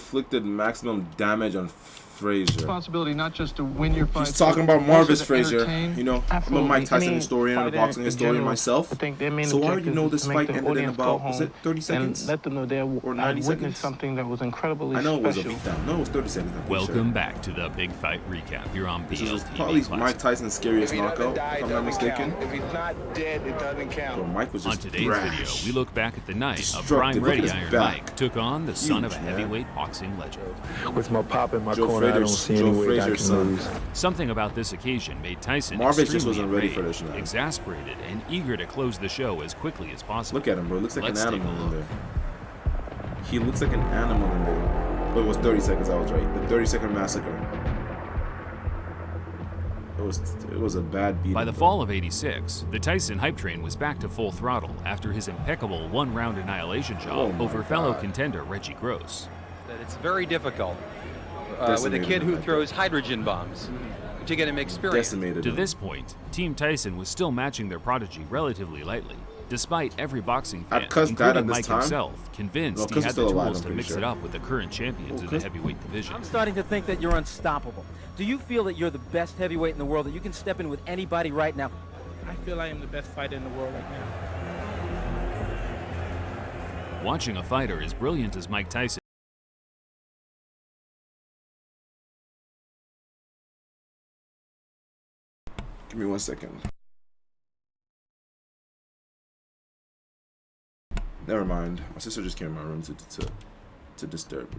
inflicted maximum damage on Frazier. Responsibility not just to win your fight. He's talking about Marvis Frazier. You know, Absolutely. I'm a Mike Tyson historian and a boxing historian myself. I think their main So I already objective know is this to make fight the ended in audience go about, home was it 30 seconds? and let them know they or 90 witnessed seconds? something that was incredibly I know it was a special. beatdown. No, it was 30 seconds. I'm pretty Welcome sure. back to the Big Fight Recap here on This is BLTV probably Classic. Mike Tyson's scariest knockout, if I'm not mistaken. If he's not dead, it doesn't count. Bro, Mike was On just today's trash. video, we look back at the night of Destructive. Prime Look at Ready his Iron back. Mike took on the son of a Huge, man. heavyweight boxing legend. With my pop in my Joe corner, I don't Frazier's- see any Joe way I Frazier's can son. lose. Something about this occasion made Tyson Marvis just extremely wasn't ready for enraged, this, man. exasperated, and eager to close the show as quickly as possible. Look at him, bro. Looks like Let's an take a animal in look. there. He looks like an animal in there. But it was 30 seconds, I was right. The 30-second massacre. It was a bad beat. By the fall of '86, the Tyson hype train was back to full throttle after his impeccable one-round annihilation job Oh my over fellow God. contender Reggie Gross. That it's very difficult with a Decimated kid him who like throws hydrogen bombs to get him experience. Decimated To him. this point, Team Tyson was still matching their prodigy relatively lightly, despite every boxing fan, Cuz died including at this Mike time? himself, convinced No, he Cuz had is the still alive, tools I'm to pretty mix sure. it up with the current champions in the Cuz- heavyweight division. I'm starting to think that you're unstoppable. Do you feel that you're the best heavyweight in the world, that you can step in with anybody right now? I feel I am the best fighter in the world right now. Watching a fighter as brilliant as Mike Tyson Give me 1 second. Never mind. My sister just came in my room to disturb me.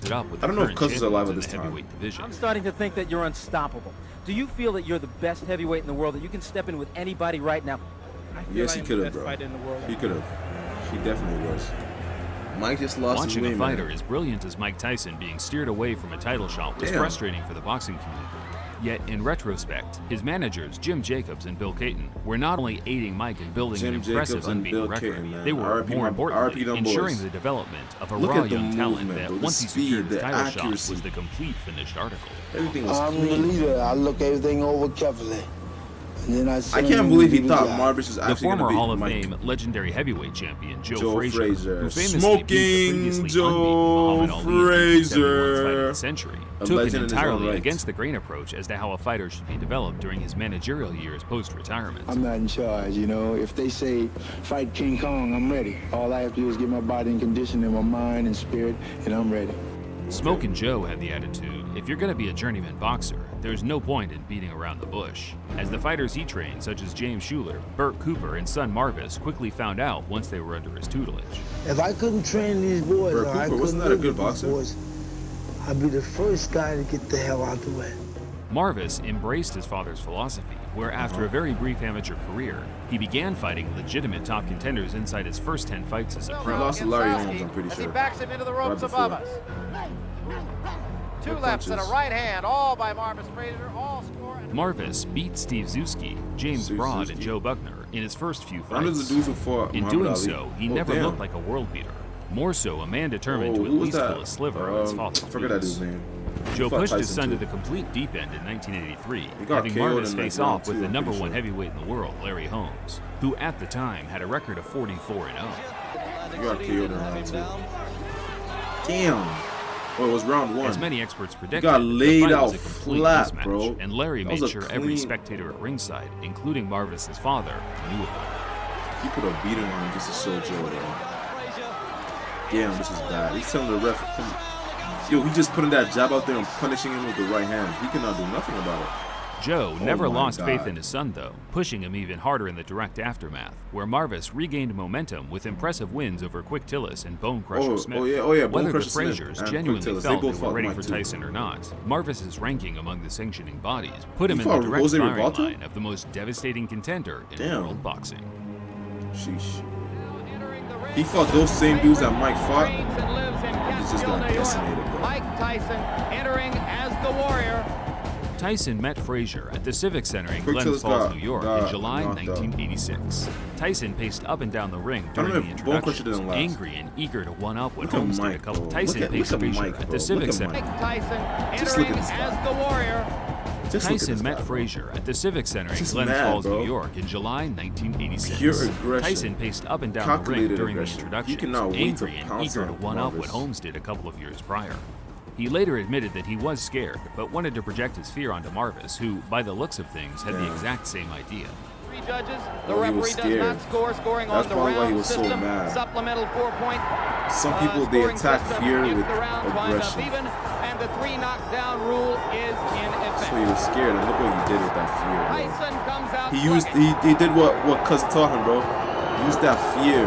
it up with I the don't know if current Cuz is alive champions at this in the time. heavyweight division. I'm starting to think that you're unstoppable. Do you feel that you're the best heavyweight in the world, that you can step in with anybody right now? I feel Yes, I he am could the have, best bro. fighter in the world He right could have. He definitely was. Mike just lost his Watching way, a fighter man. as brilliant as Mike Tyson being steered away from a title shot was Damn. frustrating for the boxing community. Yet, in retrospect, his managers, Jim Jacobs and Bill Caton, were not only aiding Mike in building Jim an impressive Jacobs and unbeaten Bill record, Caton, man. they were, RIP more my- importantly, RIP them ensuring boys. the development of a Look raw at the young talent movement, that, bro, the once he speed, secured his the title shot, accuracy. was the complete finished article. Everything was I'm the clean. leader. I look everything over carefully. And then I can't believe he do the thought job. Marvis was The actually former going Hall to of beat Fame Mike. legendary heavyweight champion Joe, Joe Frazier, Frazier. who famously beat the Smoking previously Joe unbeaten Muhammad Ali in the 71 fight of Frazier. the century, A took an legend in his own entirely right. against the grain approach as to how a fighter should be developed during his managerial years post-retirement. I'm not in charge, you know. If they say fight King Kong, I'm ready. All I have to do is get my body in condition and my mind and spirit, and I'm ready. Smokin' Joe had the attitude, if you're going to be a journeyman boxer, there's no point in beating around the bush. As the fighters he trained, such as James Schuler, Burt Cooper, and son Marvis, quickly found out once they were under his tutelage. If I couldn't train these boys, Burt or I Cooper, wasn't couldn't that a live good with these boxer? boys, I'd be the first guy to get the hell out the way. Marvis embraced his father's philosophy, where after a very brief amateur career, he began fighting legitimate top contenders inside his first 10 fights as a He pro. lost to Larry Holmes, I'm pretty As sure. he backs him into the ropes Right above before. us. Two Good lefts and a punches. right hand, all by Marvis Frazier, all score. And Marvis beat Steve Zuski, James Steve Broad, Zuski. and Joe Buckner in his first few Under the fights. dudes who fought In Muhammad doing Ali. so, he Oh, never damn. looked like a world beater. More so, a man determined to at who was least that? fill a sliver of his father's I forgot that boots. dude's name. Joe fought pushed his Tyson, son too. to the complete deep end in 1983, He got having KO'd Marvis in, like, face round off with two, the I'm number pretty one sure. heavyweight in the world, Larry Holmes, who at the time had a record of 44-0. He got KO'd in round 2. Damn. Oh, it was round 1. As many experts predicted, got the laid fight out was a complete flat, mismatch, bro. and Larry That made was a sure every clean- spectator at ringside, including Marvis's father, knew about it. He put a beating on him just to show Joe, bro. Damn, this is bad. He's telling the ref, yo, he just putting that jab out there and punishing him with the right hand. He cannot do nothing about it. Joe Oh never my lost faith God. in his son, though, pushing him even harder in the direct aftermath, where Marvis regained momentum with impressive wins over Quick Tillis and Bone Crusher Smith. oh yeah, Bone Whether Crusher the Smith Fraziers and Quick genuinely Tillis, they felt they both were fought ready Mike for too. Tyson or not, Marvis's ranking among the sanctioning bodies put him He in the fought direct Jose firing Rivaldo? line of the most devastating contender in Damn. world boxing. Sheesh. He fought those same dudes that Mike fought. trains and lives in He just Catskill, got New York. decimated, bro. Mike Tyson entering as the Warrior. Tyson met Frazier at the Civic Center in Quick Glens Tillis Falls, got- New York got in July knocked out. 1986. Tyson paced up and down the ring don't during know the if Bone Crusher introductions, didn't last. angry and eager to one-up what Look at Holmes did a Mike, couple. bro. Tyson Look at paced Mike, Frazier bro. at the Look Civic at Center. Mike Tyson Just look entering at this as guy. the Warrior. Just look at Tyson this met guy, bro. Frazier at the Civic Center in Just Glens mad, Falls, bro. New York in July 1986. Pure aggression. Tyson paced up and down the ring Calculated during the aggression. introduction, He cannot wait to angry and pounce eager to on one-up what Marvis. Holmes did a couple of years prior. He later admitted that he was scared, but wanted to project his fear onto Marvis, who, by the looks of things, had the exact same idea. 3 judges. The Well, he was referee does not scared. scoring That's on the probably why he round was so system. mad. Supplemental 4-point. Some people, they Scoring attack system fear if with the rounds wind up aggression. even, and the 3 knockdown rule is in effect. So he was scared, and look what he did with that fear, bro. Tyson comes out. He did what Cuz taught him, bro. He used that fear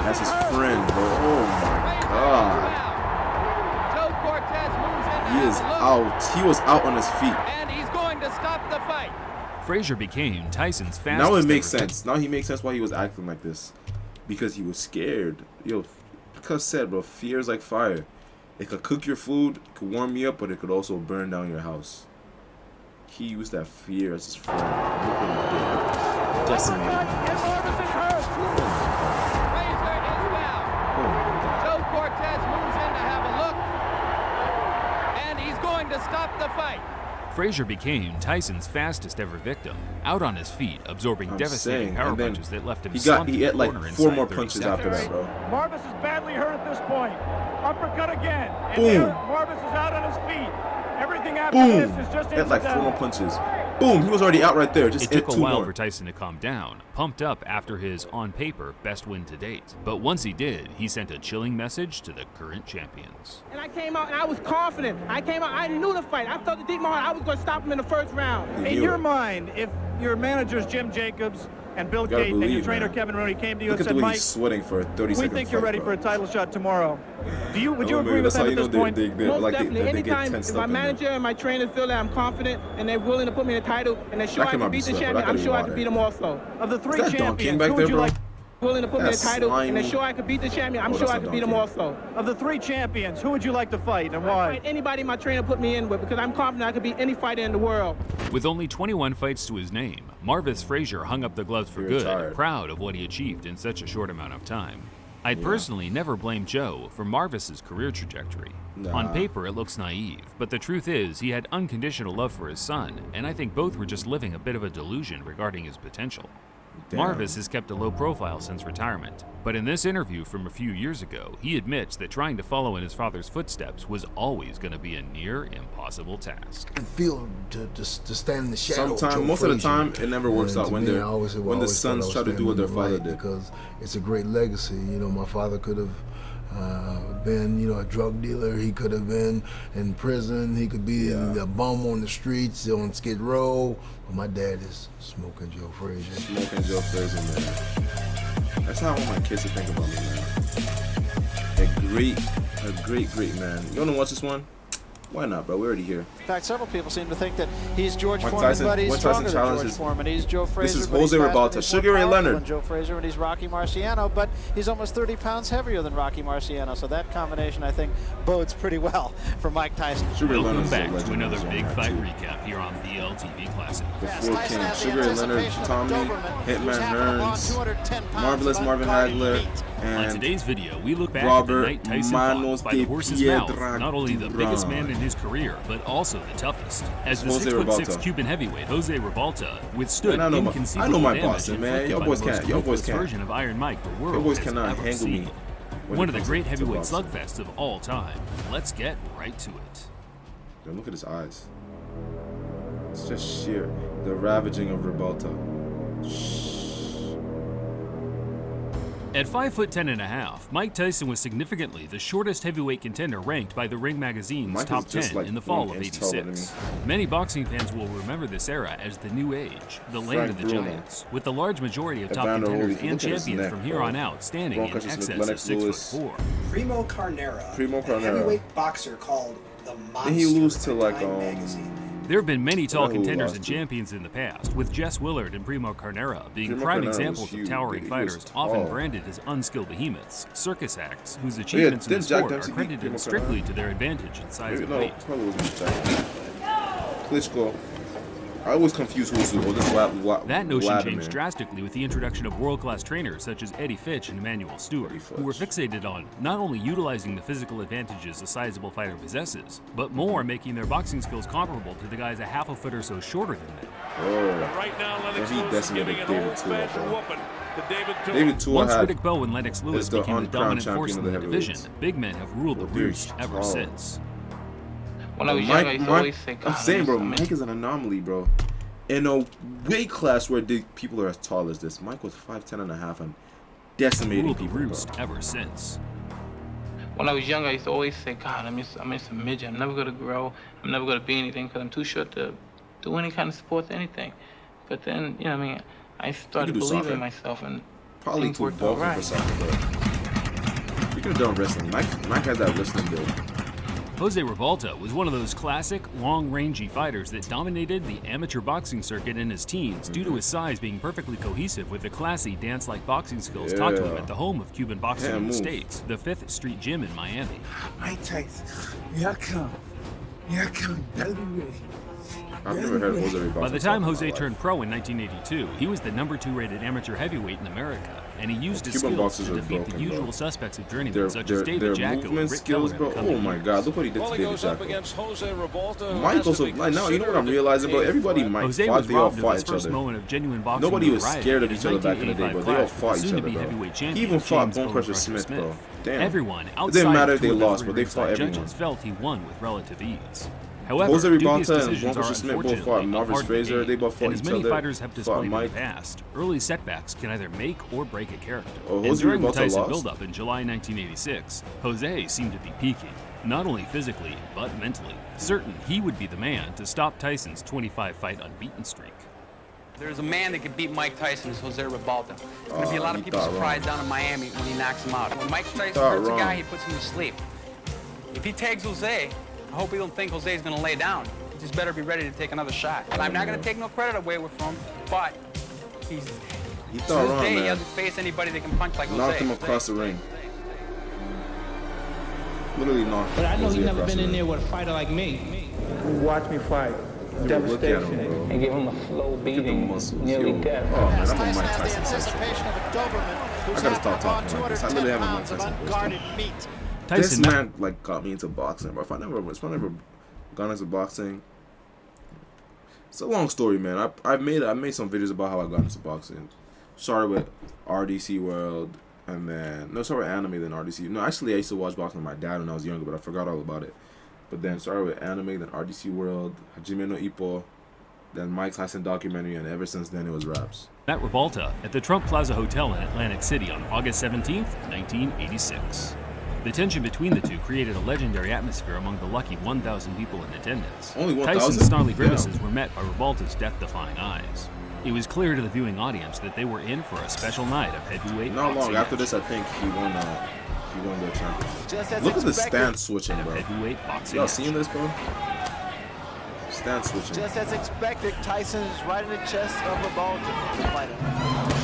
as his friend, bro. Oh my God. Joe Cortez moves in. He is out. He was out on his feet. And he's going to stop the fight. Frazier became Tyson's fastest. Now it makes ever- sense. Now he makes sense why he was acting like this. Because he was scared. Yo, Cuz said, bro, fear is like fire. It could cook your food, it could warm you up, but it could also burn down your house. He used that fear as his friend. Look what he did. Decimated him. Frazier is down. Oh my God. Joe Cortez moves in to have a look. And he's going to stop the fight. Frazier became Tyson's fastest ever victim, out on his feet, absorbing I'm devastating saying, power and then punches that left him He slumped in the ate like corner 4 inside more 30 punches seconds. after that, bro. Marvis is badly hurt at this point. Uppercut again. And Boom. there, Marvis is out on his feet. Everything after Boom! this is just Ate like 4 more incidental. punches. Boom! He was already out right there. Just It took ate a 2 while more. for Tyson to calm down, pumped up after his, on paper, best win to date. But once he did, he sent a chilling message to the current champions. And I came out and I was confident. I came out, I knew the fight. I felt it deep in my heart. I was going to stop him in the first round. In your mind, if your managers Jim Jacobs and Bill gotta Cate and your believe, trainer man. Kevin Rooney came to you Look and at the said, way Mike, he's sweating for a 30 we second think you're fight, ready bro. for a title shot tomorrow. Would you Oh, agree man, with that's them how at you this know point? Most like definitely. they get Anytime tensed if my up in there. manager and my trainer feel that I'm confident and they're willing to put me in the title and they're sure That I cannot can be beat the sweat, bro. champion, That I'm gotta sure be I can water. beat him also. Of the 3 Is that Don King champions, back who there, would you bro? like? Willing to put me in the That's title and they're slimy. sure I can beat the champion, I'm Oh, sure that's I not can beat him Don also. Of the 3 champions, who would you like to fight and I'd why? fight anybody my trainer put me in with because I'm confident I could beat any fighter in the world. With only 21 fights to his name, Marvis Frazier hung up the gloves for You're good, tired. proud of what he achieved in such a short amount of time. I'd personally never blame Joe for Marvis's career trajectory. Nah. On paper, it looks naive, but the truth is he had unconditional love for his son, and I think both were just living a bit of a delusion regarding his potential. Damn. Marvis has kept a low profile since retirement, but in this interview from a few years ago, he admits that trying to follow in his father's footsteps was always going to be a near impossible task. Feel to stand in the shadow. Sometimes, most of the time, it never works out when the sons try to do what their father did. Because it's a great legacy. You know, my father could have been, you know, a drug dealer. He could have been in prison. He could be a bum on the streets on Skid Row. But my dad is Smoking Joe Frazier. Smoking Joe Frazier, man. That's how I want my kids to think about me, man. A great man. You wanna watch this one? Why not, bro? We're already here. In fact, several people seem to think that he's George Mike Foreman, Tyson- but he's Mike Tyson stronger than George challenges- Foreman. He's Joe Frazier. This is but he's Jose faster, Ribalta. he's more Sugar Ray powerful Leonard. than Joe Frazier, and he's Rocky Marciano, but he's almost 30 pounds heavier than Rocky Marciano. So that combination, I think, bodes pretty well for Mike Tyson. Welcome back to another big fight recap here on BLTV Classic. The Four Kings, Sugar Ray Leonard, Tommy, Hitman Hearns, Marvelous Marvin Hagler, On and today's video, we look back Robert at the night Tyson Manos fought by the de horse's mouth, Piedra not only the biggest Duran. man in his career, but also the toughest. As the Jose 6'6" Ribalta. Cuban heavyweight Jose Ribalta withstood Man, I know my inconceivable damage Boston, man. inflicted Y'all by boys the most can't- y'all boys ruthless can't. version of Iron Mike the world Y'all boys has cannot ever handle me seen. when One it of the comes great to heavyweight boxing. slugfests of all time. Let's get right to it. Yo, look at his eyes. It's just sheer. The ravaging of Ribalta. At 5'10½", Mike Tyson was significantly the shortest heavyweight contender ranked by the Ring Magazine's Mike top is just 10 like in the fall of 1 inch taller than '86. Many boxing fans will remember this era as the New Age, the land of the Bruno. giants, with the large majority of top Evander contenders Holyfield, and look at his champions neck, from here bro. on out standing in Bronco just excess look of Lennox Lewis. 6'4". Primo Carnera, Primo a Carnera. heavyweight boxer called the Monster. Didn't he lose to in like Time magazine. There have been many tall Who contenders lost and to? champions in the past, with Jess Willard and Primo Carnera being Primo prime Carnera was examples of huge, towering dude. He was fighters, often tall. branded as unskilled behemoths, circus acts, whose achievements in the didn't Jack sport are Dempsey beat credited Primo strictly Carnera? to their advantage in size Maybe and no, weight. probably wasn't Jack. Klitschko. I always confuse who's who. That notion changed drastically with the introduction of world-class trainers such as Eddie Fitch and Emmanuel Stewart, who were fixated on not only utilizing the physical advantages a sizable fighter possesses, but more making their boxing skills comparable to the guys a half a foot or so shorter than them. Oh, right now, and he decimated David Tua, bro. David Tua Once had Riddick Bowe and Lennox Lewis became the dominant force in the division, big men have ruled the roost ever since. When I was young, I used to always think, I'm saying, bro, Mike is an anomaly, bro. In a weight class where people are as tall as this, Mike was 5'10" and a half and decimating people, roost ever since. When I was young, I used to always say, God, I'm just a midget. I'm never going to grow. I'm never going to be anything because I'm too short to do any kind of sports, anything. But then, you know what I mean, I started believing in myself and probably too bulky for soccer, bro. You could have done wrestling. Mike had that wrestling build. Jose Ribalta was one of those classic, long-rangey fighters that dominated the amateur boxing circuit in his teens due to his size being perfectly cohesive with the classy, dance-like boxing skills taught to him at the home of Cuban boxing in the States, the 5th Street Gym in Miami. Mike Tyson, here I come. Here I come. Better be ready. I've never heard Jose Ribalta. By the time Jose turned pro in 1982, he was the #2 rated amateur heavyweight in America, and he used his skills to defeat the usual suspects of journeymen such as David Jacko, movement Rick skills, Keller, bro. Oh my God, look what he did to David Jacko. Mike also, like now, you know what I'm realizing, bro? Everybody Mike fought, they all fought each other. Nobody was scared of each other back in the day, but they all fought each other, bro. He even fought Bone Crusher Smith, bro. Damn. Everyone it didn't matter if they outside lost, but they fought everyone. judges felt he won with relative ease. However, Jose dubious Ribalta and decisions Bone are Crusher Smith both fought unfortunately Marvis hard to Frazier. gain, They both fought and each as many other. fighters have displayed in the Mike. past, early setbacks can either make or break a character. Oh, And Jose during the Ribalta Tyson lost? build-up in July 1986, Jose seemed to be peaking, not only physically, but mentally, certain he would be the man to stop Tyson's 25-fight unbeaten streak. There's a man that could beat Mike Tyson, is Jose Ribalta. There's going to be a lot of people surprised down in Miami when he knocks him out. When Mike Tyson hurts a guy, he puts him to sleep. If he tags Jose, I hope he don't think Jose's going to lay down. He just better be ready to take another shot. And I'm not going to take no credit away from him, but he thought wrong, he man. hasn't faced anybody that can punch like Jose. Knocked him across the ring. Literally knocked him. But I know Jose he's never across been the in ring. there with a fighter like me. Watch me fight. Look at him, Devastation. bro. And give him a slow beating, nearly death. Oh man, I'm a Mike Tyson section. I gotta stop talking like this. I literally have a Mike Tyson poster. This man like got me into boxing, bro. If I never gone into boxing, it's a long story, man. I made some videos about how I got into boxing. Started with RDC World, and then started with anime, then RDC. No, actually, I used to watch boxing with my dad when I was younger, but I forgot all about it. But then started with anime, then RDC World, Hajime no Ippo, then Mike Tyson documentary, and ever since then it was raps. Matt Ribalta at the Trump Plaza Hotel in Atlantic City on August 17th, 1986. The tension between the two created a legendary atmosphere among the lucky 1,000 people in attendance. Only 1,000? Tyson's snarly grimaces were met by Ribalta's death-defying eyes. It was clear to the viewing audience that they were in for a special night of heavyweight Not long boxing after action. this, I think he won the championship. Look at the stance switching, bro. Y'all seen this, bro? Stance switching. Just as expected, Tyson is right in the chest of Ribalta.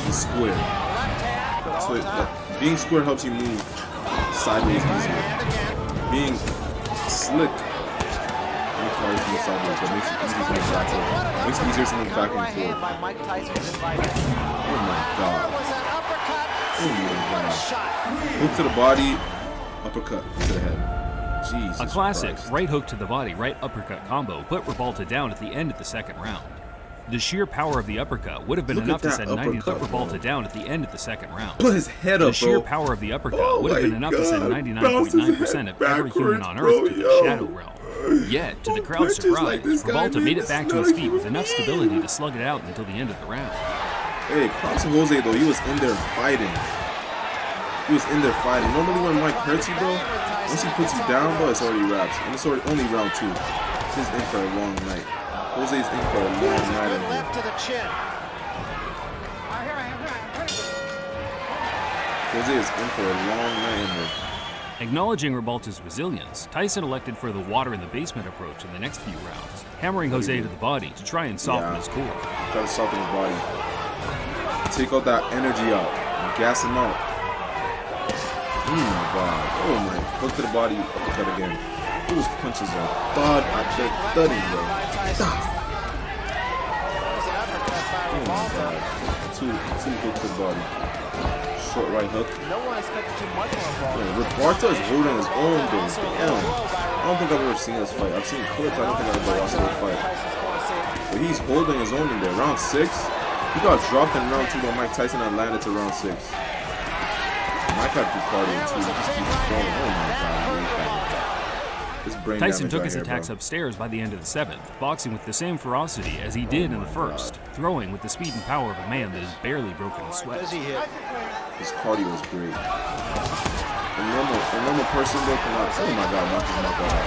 He's square. So being square helps you move sideways easier. Being slick requires you sideways, but makes it easy to move back. Makes it easier to move back and forth. Oh my God. Oh my God. Hook to the body, uppercut to the head. Jesus A classic Christ. right hook to the body, right uppercut combo put Ribalta down at the end of the second round. The sheer power of the uppercut would have been Look enough at to that send 90 to put uppercut, Ribalta down at the end of the second round. Put his head up, The sheer bro. power of the uppercut Oh would have been my enough to send God. 99.9% of every human on Earth to the shadow realm. Yet, to the crowd's punches surprise, like this guy Ribalta made made it back this to his not feet with human enough stability to slug it out until the end of the round. Hey, props to Jose though. He was in there fighting. He was in there fighting. Normally when Mike hurts you, bro, once he puts you down, bro, it's already wraps. And it's already only round 2. He's in for a long night. Jose's in for a long night in here. to the chin. Jose is in for a long night in here. Acknowledging Ribalta's resilience, Tyson elected for the water in the basement approach in the next few rounds, hammering Jose to the body to try and soften his core. Try to soften his body. Take out that energy out. Gas him out. Oh my God. Oh my. Hook to the body. Uppercut again. Those punches are thudding, bro. Rebalta. Two hooks to the body. Short right hook. No one expected too much from Rebalta. Rebalta is holding his own, though. Damn. I don't think I've ever seen this fight. I've seen clips. I don't think I've ever watched this fight. But he's holding his own in there. Round 6. He got dropped in round 2 by Mike Tyson and landed to round 6. Mike had Ducati too. He just keeps going. Oh my God. This brain Tyson took right his here, attacks bro. upstairs by the end of the 7th, boxing with the same ferocity as he did in the first, throwing with the speed and power of a man that has barely broken a sweat. His cardio was great. A normal person though cannot. Oh my God, knock his knock out.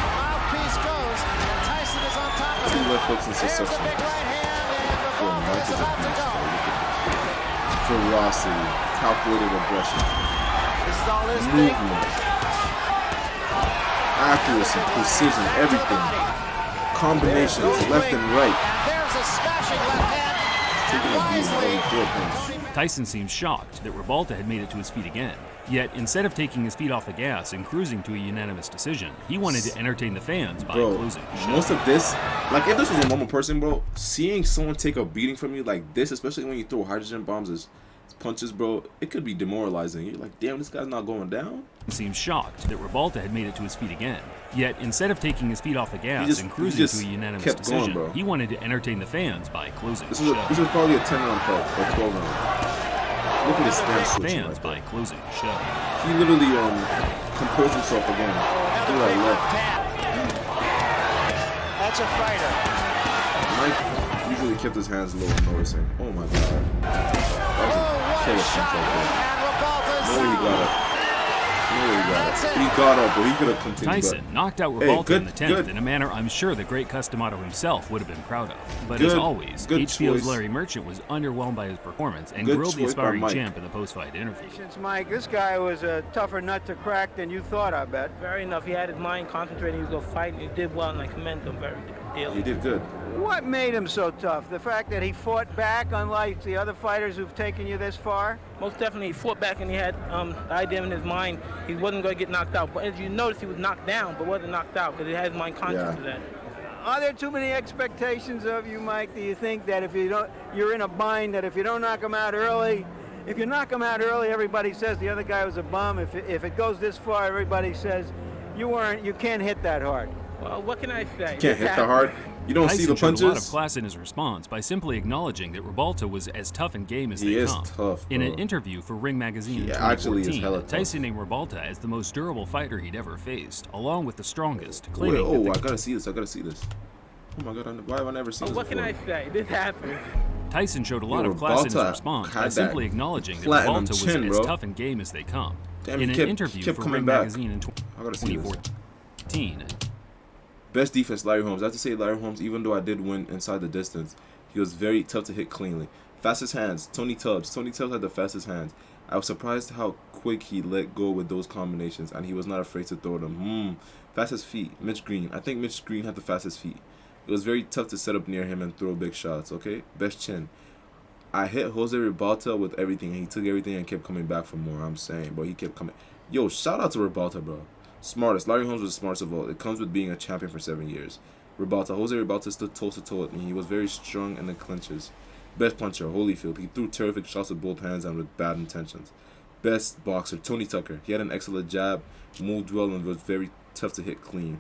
Two left hooks in succession. Oh, Mike is a beast, bro. Look at this. Ferocity, calculated aggression, movement, accuracy, precision, everything. Combinations, left and right. Taking a beating, good punch. Tyson seemed shocked that Rebalta had made it to his feet again. Yet, instead of taking his feet off the gas and cruising to a unanimous decision, he wanted to entertain the fans by closing the show. Most of this, like if this was a normal person, bro, seeing someone take a beating from you like this, especially when you throw hydrogen bombs as punches, bro, it could be demoralizing. You're like, damn, this guy's not going down. He seemed shocked that Rebalta had made it to his feet again. Yet, instead of taking his feet off the gas and cruising to a unanimous decision, he wanted to entertain the fans by closing the show. This was probably a 10-round fight, or 12-round. Look at his stance switching fans by closing the show. He literally composed himself again. Do that left. That's a fighter. Mike usually kept his hands low and noticing. Oh my God. That was a killer punch right there. No, he got up. He got up, but he could have continued. Tyson knocked out Rebalta in the 10th in a manner I'm sure the great Customato himself would have been proud of. But as always, HBO's Larry Merchant was underwhelmed by his performance and grilled the aspiring champ in the post-fight interview. Mike, this guy was a tougher nut to crack than you thought, I bet. Very enough. He had his mind concentrated. He was going to fight, and he did well, and I commend him very dearly. He did good. What made him so tough? The fact that he fought back, unlike the other fighters who've taken you this far? Most definitely, he fought back, and he had the idea in his mind he wasn't going to get knocked out. But as you notice, he was knocked down, but wasn't knocked out because he had his mind conscious of that. Are there too many expectations of you, Mike? Do you think that if you don't, you're in a bind that if you don't knock him out early, if you knock him out early, everybody says the other guy was a bum. If it goes this far, everybody says you can't hit that hard. Well, what can I say? You can't hit that hard. You don't Tyson see the punches. Showed a lot of class in his response by simply acknowledging that Rebalta was as tough and game as they come. Tough, in an interview for Ring Magazine in 2014, Tyson named Rebalta as the most durable fighter he'd ever faced, along with the strongest. Claiming I gotta see this. Oh my God, why have I never seen this what before? can I say? This happened. Tyson showed a lot of class in his response by simply acknowledging that Rebalta was as tough and game as they come. Damn, in an interview for Ring Magazine in 2014. Best defense, Larry Holmes. I have to say Larry Holmes, even though I did win inside the distance, he was very tough to hit cleanly. Fastest hands, Tony Tubbs. Tony Tubbs had the fastest hands. I was surprised how quick he let go with those combinations, and he was not afraid to throw them. Fastest feet, Mitch Green. I think Mitch Green had the fastest feet. It was very tough to set up near him and throw big shots, okay? Best chin. I hit Jose Rebalta with everything. He took everything and kept coming back for more, I'm saying. But he kept coming. Yo, shout out to Rebalta, bro. Smartest. Larry Holmes was the smartest of all. It comes with being a champion for 7 years. Jose Rebalta stood toe-to-toe with me. He was very strong in the clinches. Best puncher, Holyfield. He threw terrific shots with both hands and with bad intentions. Best boxer, Tony Tucker. He had an excellent jab, moved well, and was very tough to hit clean.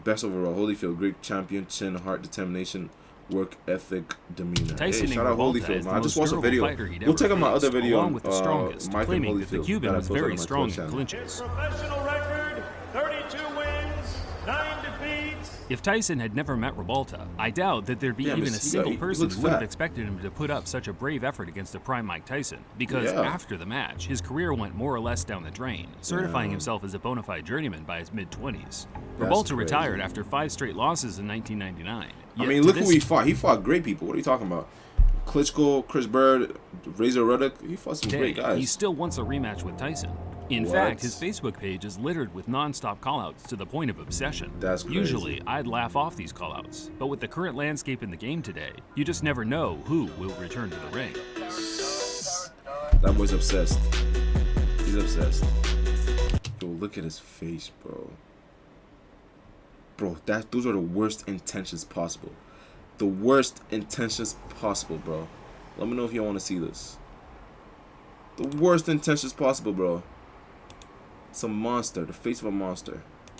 Best overall, Holyfield. Great champion, chin, heart, determination, work ethic, demeanor. Tyson shout out Holyfield, man. I just watched a video. We'll check out my other video along with the strongest, Mike claiming and that the Holyfield Cuban was very strong in channel. clinches. Professional record, 32 wins, 9 defeats. If Tyson had never met Rebalta, I doubt that there'd be even a single person who would have expected him to put up such a brave effort against a prime Mike Tyson, because after the match, his career went more or less down the drain, certifying himself as a bona fide journeyman by his mid-20s. Rebalta retired after 5 straight losses in 1999. I mean, look who he fought. He fought great people. What are you talking about? Klitschko, Chris Bird, Frazier. He fought some great guys. He still wants a rematch with Tyson. In fact, his Facebook page is littered with non-stop callouts to the point of obsession. That's crazy. Usually, I'd laugh off these callouts, but with the current landscape in the game today, you just never know who will return to the ring. That boy's obsessed. He's obsessed. Yo, look at his face, bro. Bro, those are the worst intentions possible. The worst intentions possible, bro. Let me know if y'all want to see this. The worst intentions possible, bro. It's a monster. The face of a monster.